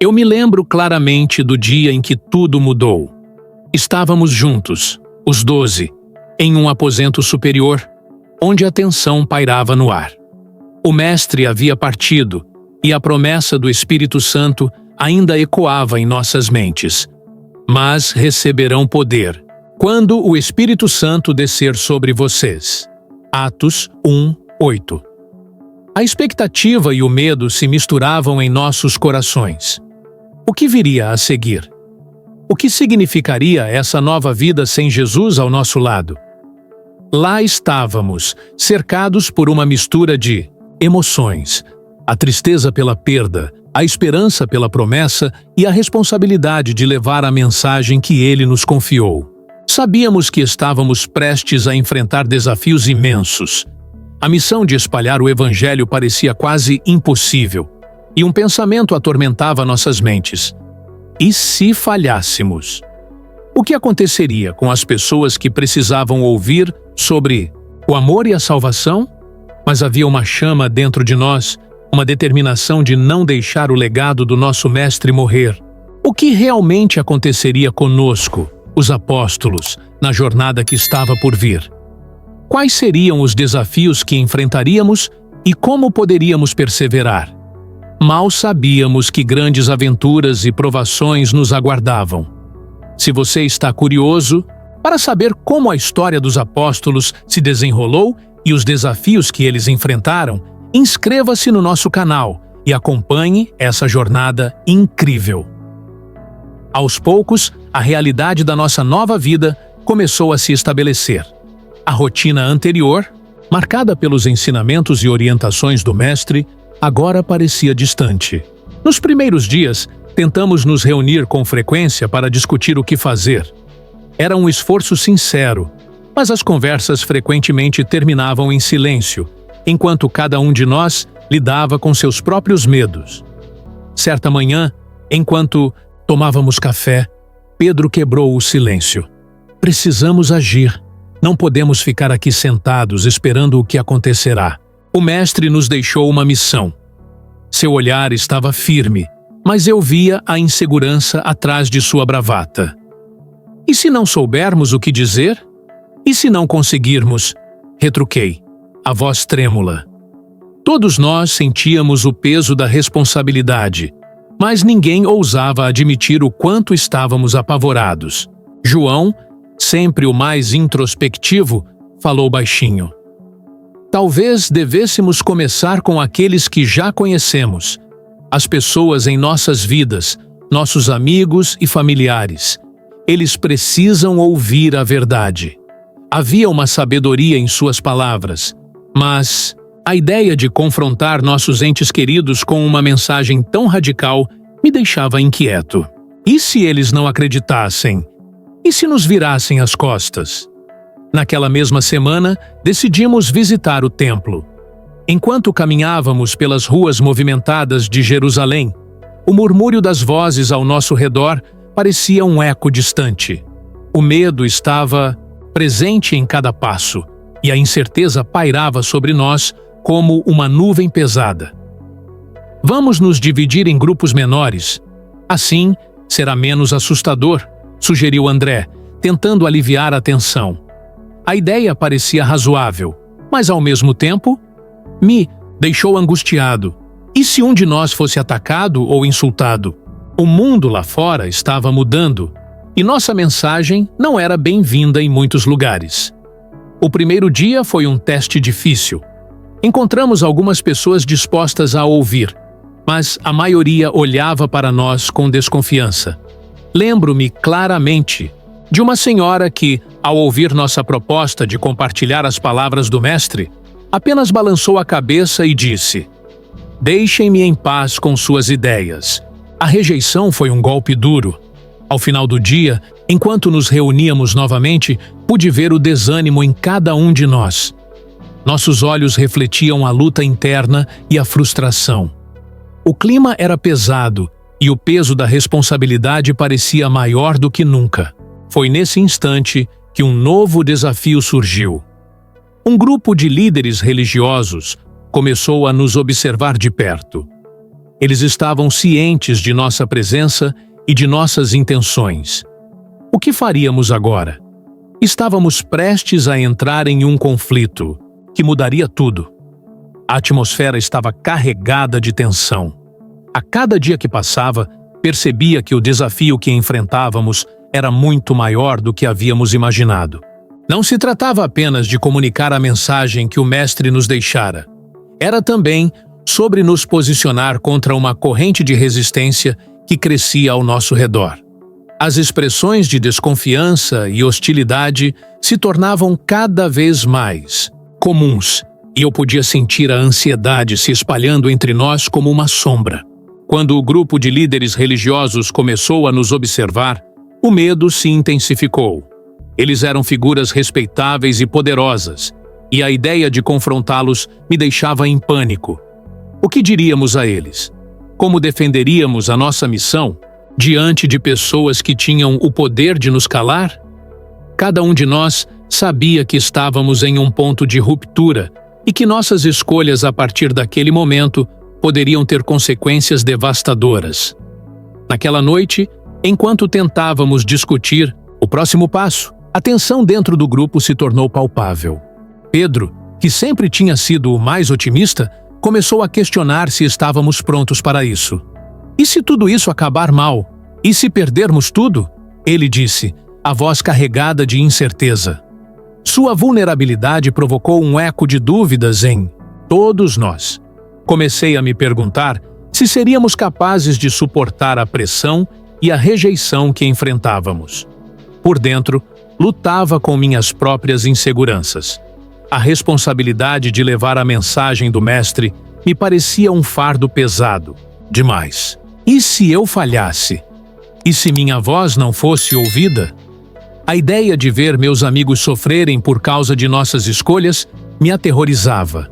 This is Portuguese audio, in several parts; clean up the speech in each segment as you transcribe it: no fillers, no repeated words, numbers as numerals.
Eu me lembro claramente do dia em que tudo mudou. Estávamos juntos, os 12, em um aposento superior, onde a tensão pairava no ar. O mestre havia partido, e a promessa do Espírito Santo ainda ecoava em nossas mentes. Mas receberão poder, quando o Espírito Santo descer sobre vocês. Atos 1:8. A expectativa e o medo se misturavam em nossos corações. O que viria a seguir? O que significaria essa nova vida sem Jesus ao nosso lado? Lá estávamos, cercados por uma mistura de emoções, a tristeza pela perda, a esperança pela promessa e a responsabilidade de levar a mensagem que Ele nos confiou. Sabíamos que estávamos prestes a enfrentar desafios imensos. A missão de espalhar o Evangelho parecia quase impossível, e um pensamento atormentava nossas mentes. E se falhássemos? O que aconteceria com as pessoas que precisavam ouvir sobre o amor e a salvação? Mas havia uma chama dentro de nós, uma determinação de não deixar o legado do nosso Mestre morrer. O que realmente aconteceria conosco, os apóstolos, na jornada que estava por vir? Quais seriam os desafios que enfrentaríamos e como poderíamos perseverar? Mal sabíamos que grandes aventuras e provações nos aguardavam. Se você está curioso para saber como a história dos apóstolos se desenrolou e os desafios que eles enfrentaram, inscreva-se no nosso canal e acompanhe essa jornada incrível. Aos poucos, a realidade da nossa nova vida começou a se estabelecer. A rotina anterior, marcada pelos ensinamentos e orientações do Mestre, agora parecia distante. Nos primeiros dias, tentamos nos reunir com frequência para discutir o que fazer. Era um esforço sincero, mas as conversas frequentemente terminavam em silêncio, enquanto cada um de nós lidava com seus próprios medos. Certa manhã, enquanto tomávamos café, Pedro quebrou o silêncio. Precisamos agir. Não podemos ficar aqui sentados esperando o que acontecerá. O Mestre nos deixou uma missão. Seu olhar estava firme, mas eu via a insegurança atrás de sua bravata. E se não soubermos o que dizer? E se não conseguirmos? Retruquei, a voz trêmula. Todos nós sentíamos o peso da responsabilidade, mas ninguém ousava admitir o quanto estávamos apavorados. João, sempre o mais introspectivo, falou baixinho. Talvez devêssemos começar com aqueles que já conhecemos, as pessoas em nossas vidas, nossos amigos e familiares. Eles precisam ouvir a verdade. Havia uma sabedoria em suas palavras, mas a ideia de confrontar nossos entes queridos com uma mensagem tão radical me deixava inquieto. E se eles não acreditassem? E se nos virassem as costas? Naquela mesma semana, decidimos visitar o templo. Enquanto caminhávamos pelas ruas movimentadas de Jerusalém, o murmúrio das vozes ao nosso redor parecia um eco distante. O medo estava presente em cada passo, e a incerteza pairava sobre nós como uma nuvem pesada. Vamos nos dividir em grupos menores. Assim, será menos assustador, sugeriu André, tentando aliviar a tensão. A ideia parecia razoável, mas ao mesmo tempo, me deixou angustiado. E se um de nós fosse atacado ou insultado? O mundo lá fora estava mudando, e nossa mensagem não era bem-vinda em muitos lugares. O primeiro dia foi um teste difícil. Encontramos algumas pessoas dispostas a ouvir, mas a maioria olhava para nós com desconfiança. Lembro-me claramente de uma senhora que, ao ouvir nossa proposta de compartilhar as palavras do Mestre, apenas balançou a cabeça e disse: "Deixem-me em paz com suas ideias." A rejeição foi um golpe duro. Ao final do dia, enquanto nos reuníamos novamente, pude ver o desânimo em cada um de nós. Nossos olhos refletiam a luta interna e a frustração. O clima era pesado e o peso da responsabilidade parecia maior do que nunca. Foi nesse instante que um novo desafio surgiu. Um grupo de líderes religiosos começou a nos observar de perto. Eles estavam cientes de nossa presença e de nossas intenções. O que faríamos agora? Estávamos prestes a entrar em um conflito que mudaria tudo. A atmosfera estava carregada de tensão. A cada dia que passava, percebia que o desafio que enfrentávamos era muito maior do que havíamos imaginado. Não se tratava apenas de comunicar a mensagem que o Mestre nos deixara. Era também sobre nos posicionar contra uma corrente de resistência que crescia ao nosso redor. As expressões de desconfiança e hostilidade se tornavam cada vez mais comuns, e eu podia sentir a ansiedade se espalhando entre nós como uma sombra. Quando o grupo de líderes religiosos começou a nos observar, o medo se intensificou. Eles eram figuras respeitáveis e poderosas, e a ideia de confrontá-los me deixava em pânico. O que diríamos a eles? Como defenderíamos a nossa missão diante de pessoas que tinham o poder de nos calar? Cada um de nós sabia que estávamos em um ponto de ruptura e que nossas escolhas a partir daquele momento poderiam ter consequências devastadoras. Naquela noite, enquanto tentávamos discutir o próximo passo, a tensão dentro do grupo se tornou palpável. Pedro, que sempre tinha sido o mais otimista, começou a questionar se estávamos prontos para isso. E se tudo isso acabar mal? E se perdermos tudo? Ele disse, a voz carregada de incerteza. Sua vulnerabilidade provocou um eco de dúvidas em todos nós. Comecei a me perguntar se seríamos capazes de suportar a pressão e a rejeição que enfrentávamos. Por dentro, lutava com minhas próprias inseguranças. A responsabilidade de levar a mensagem do Mestre me parecia um fardo pesado demais. E se eu falhasse? E se minha voz não fosse ouvida? A ideia de ver meus amigos sofrerem por causa de nossas escolhas me aterrorizava.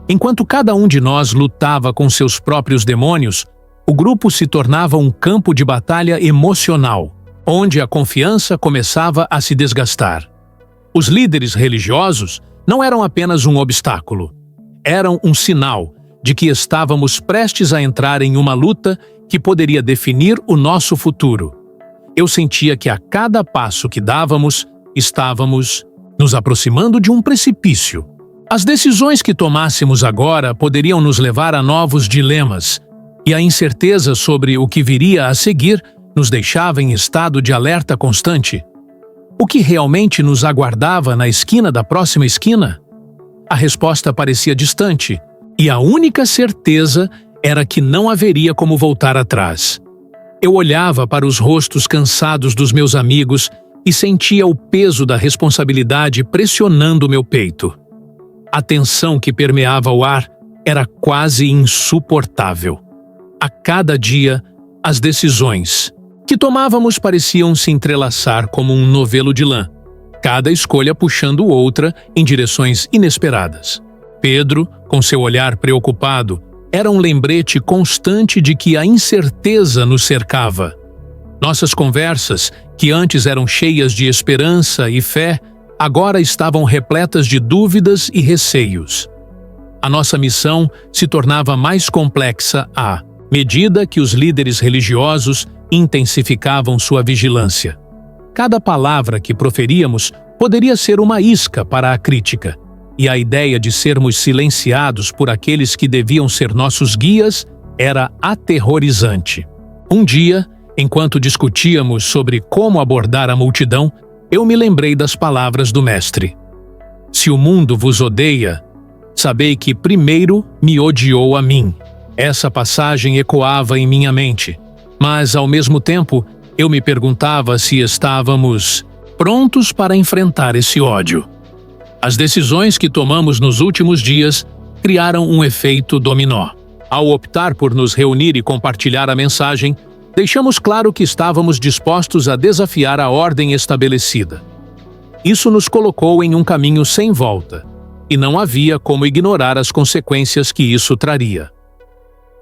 Enquanto cada um de nós lutava com seus próprios demônios, o grupo se tornava um campo de batalha emocional, onde a confiança começava a se desgastar. Os líderes religiosos não eram apenas um obstáculo. Eram um sinal de que estávamos prestes a entrar em uma luta que poderia definir o nosso futuro. Eu sentia que a cada passo que dávamos, estávamos nos aproximando de um precipício. As decisões que tomássemos agora poderiam nos levar a novos dilemas, e a incerteza sobre o que viria a seguir nos deixava em estado de alerta constante. O que realmente nos aguardava na esquina da próxima esquina? A resposta parecia distante, e a única certeza era que não haveria como voltar atrás. Eu olhava para os rostos cansados dos meus amigos e sentia o peso da responsabilidade pressionando meu peito. A tensão que permeava o ar era quase insuportável. A cada dia, as decisões que tomávamos pareciam se entrelaçar como um novelo de lã, cada escolha puxando outra em direções inesperadas. Pedro, com seu olhar preocupado, era um lembrete constante de que a incerteza nos cercava. Nossas conversas, que antes eram cheias de esperança e fé, agora estavam repletas de dúvidas e receios. A nossa missão se tornava mais complexa à medida que os líderes religiosos intensificavam sua vigilância. Cada palavra que proferíamos poderia ser uma isca para a crítica, e a ideia de sermos silenciados por aqueles que deviam ser nossos guias era aterrorizante. Um dia, enquanto discutíamos sobre como abordar a multidão, eu me lembrei das palavras do Mestre. Se o mundo vos odeia, sabei que primeiro me odiou a mim. Essa passagem ecoava em minha mente, mas, ao mesmo tempo, eu me perguntava se estávamos prontos para enfrentar esse ódio. As decisões que tomamos nos últimos dias criaram um efeito dominó. Ao optar por nos reunir e compartilhar a mensagem, deixamos claro que estávamos dispostos a desafiar a ordem estabelecida. Isso nos colocou em um caminho sem volta, e não havia como ignorar as consequências que isso traria.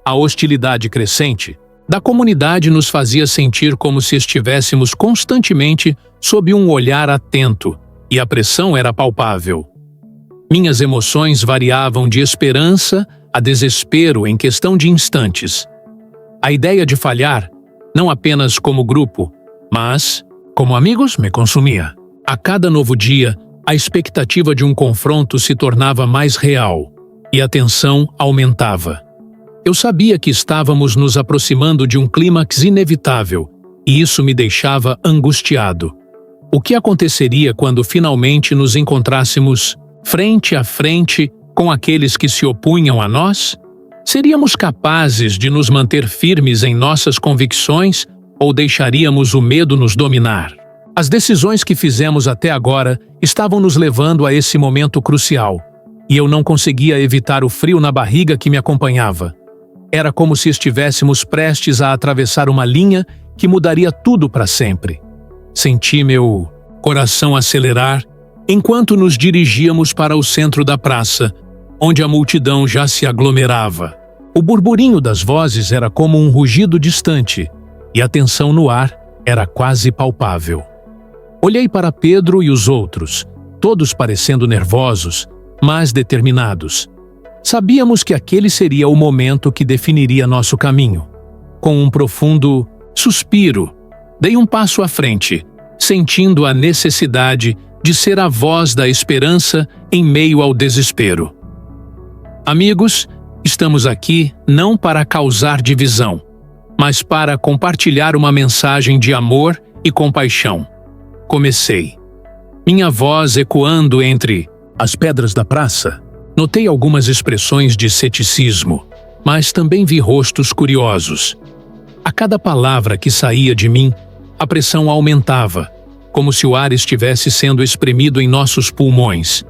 A hostilidade crescente da comunidade nos fazia sentir como se estivéssemos constantemente sob um olhar atento, e a pressão era palpável. Minhas emoções variavam de esperança a desespero em questão de instantes. A ideia de falhar, não apenas como grupo, mas como amigos, me consumia. A cada novo dia, a expectativa de um confronto se tornava mais real e a tensão aumentava. Eu sabia que estávamos nos aproximando de um clímax inevitável e isso me deixava angustiado. O que aconteceria quando finalmente nos encontrássemos frente a frente com aqueles que se opunham a nós? Seríamos capazes de nos manter firmes em nossas convicções ou deixaríamos o medo nos dominar? As decisões que fizemos até agora estavam nos levando a esse momento crucial, e eu não conseguia evitar o frio na barriga que me acompanhava. Era como se estivéssemos prestes a atravessar uma linha que mudaria tudo para sempre. Senti meu coração acelerar enquanto nos dirigíamos para o centro da praça, onde a multidão já se aglomerava. O burburinho das vozes era como um rugido distante, e a tensão no ar era quase palpável. Olhei para Pedro e os outros, todos parecendo nervosos, mas determinados. Sabíamos que aquele seria o momento que definiria nosso caminho. Com um profundo suspiro, dei um passo à frente, sentindo a necessidade de ser a voz da esperança em meio ao desespero. Amigos, estamos aqui não para causar divisão, mas para compartilhar uma mensagem de amor e compaixão. Comecei. Minha voz ecoando entre as pedras da praça. Notei algumas expressões de ceticismo, mas também vi rostos curiosos. A cada palavra que saía de mim, a pressão aumentava, como se o ar estivesse sendo espremido em nossos pulmões.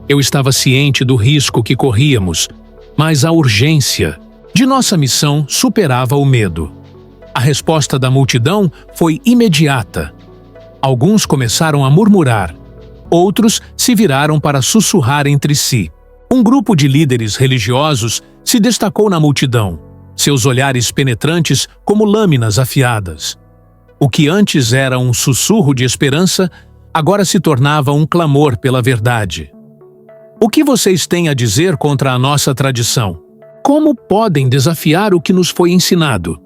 Eu estava ciente do risco que corríamos, mas a urgência de nossa missão superava o medo. A resposta da multidão foi imediata. Alguns começaram a murmurar, outros se viraram para sussurrar entre si. Um grupo de líderes religiosos se destacou na multidão, seus olhares penetrantes como lâminas afiadas. O que antes era um sussurro de esperança, agora se tornava um clamor pela verdade. O que vocês têm a dizer contra a nossa tradição? Como podem desafiar o que nos foi ensinado?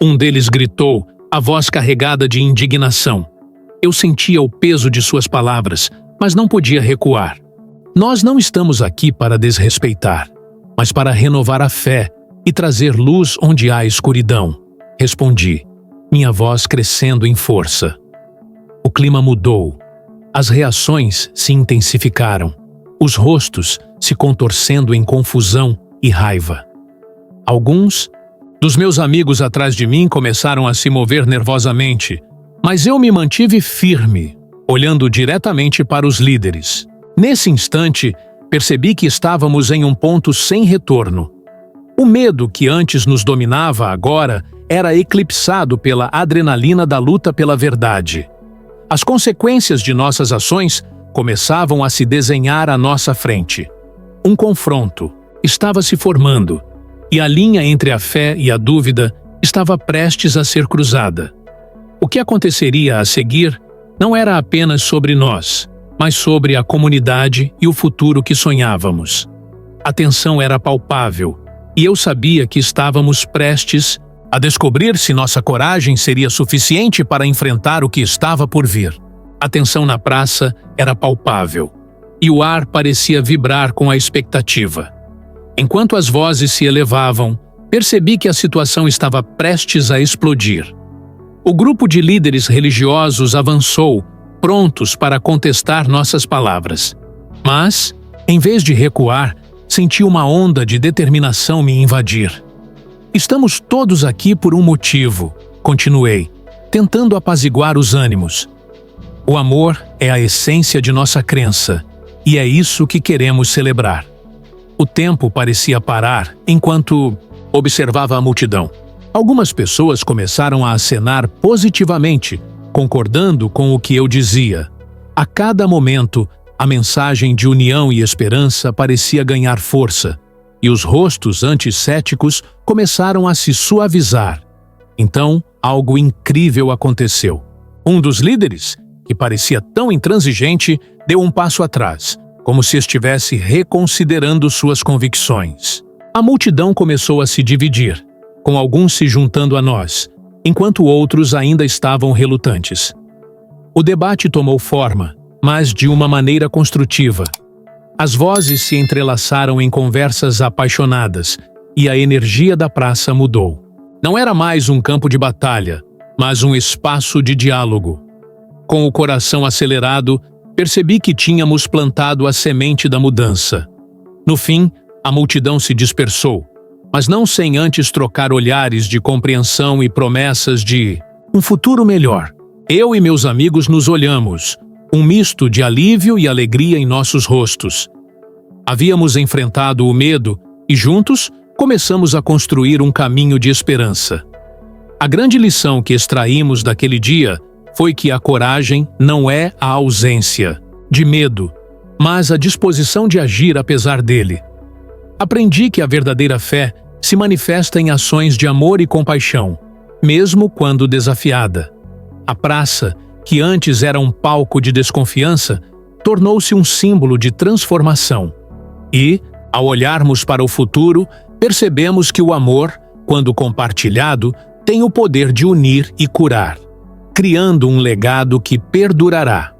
Um deles gritou, a voz carregada de indignação. Eu sentia o peso de suas palavras, mas não podia recuar. Nós não estamos aqui para desrespeitar, mas para renovar a fé e trazer luz onde há escuridão. Respondi, minha voz crescendo em força. O clima mudou. As reações se intensificaram. Os rostos se contorcendo em confusão e raiva. Alguns dos meus amigos atrás de mim começaram a se mover nervosamente, mas eu me mantive firme, olhando diretamente para os líderes. Nesse instante, percebi que estávamos em um ponto sem retorno. O medo que antes nos dominava agora era eclipsado pela adrenalina da luta pela verdade. As consequências de nossas ações começavam a se desenhar à nossa frente. Um confronto estava se formando, e a linha entre a fé e a dúvida estava prestes a ser cruzada. O que aconteceria a seguir não era apenas sobre nós, mas sobre a comunidade e o futuro que sonhávamos. A tensão era palpável, e eu sabia que estávamos prestes a descobrir se nossa coragem seria suficiente para enfrentar o que estava por vir. A tensão na praça era palpável, e o ar parecia vibrar com a expectativa. Enquanto as vozes se elevavam, percebi que a situação estava prestes a explodir. O grupo de líderes religiosos avançou, prontos para contestar nossas palavras. Mas, em vez de recuar, senti uma onda de determinação me invadir. Estamos todos aqui por um motivo, continuei, tentando apaziguar os ânimos. O amor é a essência de nossa crença, e é isso que queremos celebrar. O tempo parecia parar enquanto observava a multidão. Algumas pessoas começaram a acenar positivamente, concordando com o que eu dizia. A cada momento, a mensagem de união e esperança parecia ganhar força, e os rostos anticéticos começaram a se suavizar. Então, algo incrível aconteceu. Um dos líderes, que parecia tão intransigente, deu um passo atrás, como se estivesse reconsiderando suas convicções. A multidão começou a se dividir, com alguns se juntando a nós, enquanto outros ainda estavam relutantes. O debate tomou forma, mas de uma maneira construtiva. As vozes se entrelaçaram em conversas apaixonadas e a energia da praça mudou. Não era mais um campo de batalha, mas um espaço de diálogo. Com o coração acelerado, percebi que tínhamos plantado a semente da mudança. No fim, a multidão se dispersou, mas não sem antes trocar olhares de compreensão e promessas de um futuro melhor. Eu e meus amigos nos olhamos, um misto de alívio e alegria em nossos rostos. Havíamos enfrentado o medo e, juntos, começamos a construir um caminho de esperança. A grande lição que extraímos daquele dia foi que a coragem não é a ausência de medo, mas a disposição de agir apesar dele. Aprendi que a verdadeira fé se manifesta em ações de amor e compaixão, mesmo quando desafiada. A praça, que antes era um palco de desconfiança, tornou-se um símbolo de transformação. E, ao olharmos para o futuro, percebemos que o amor, quando compartilhado, tem o poder de unir e curar, criando um legado que perdurará.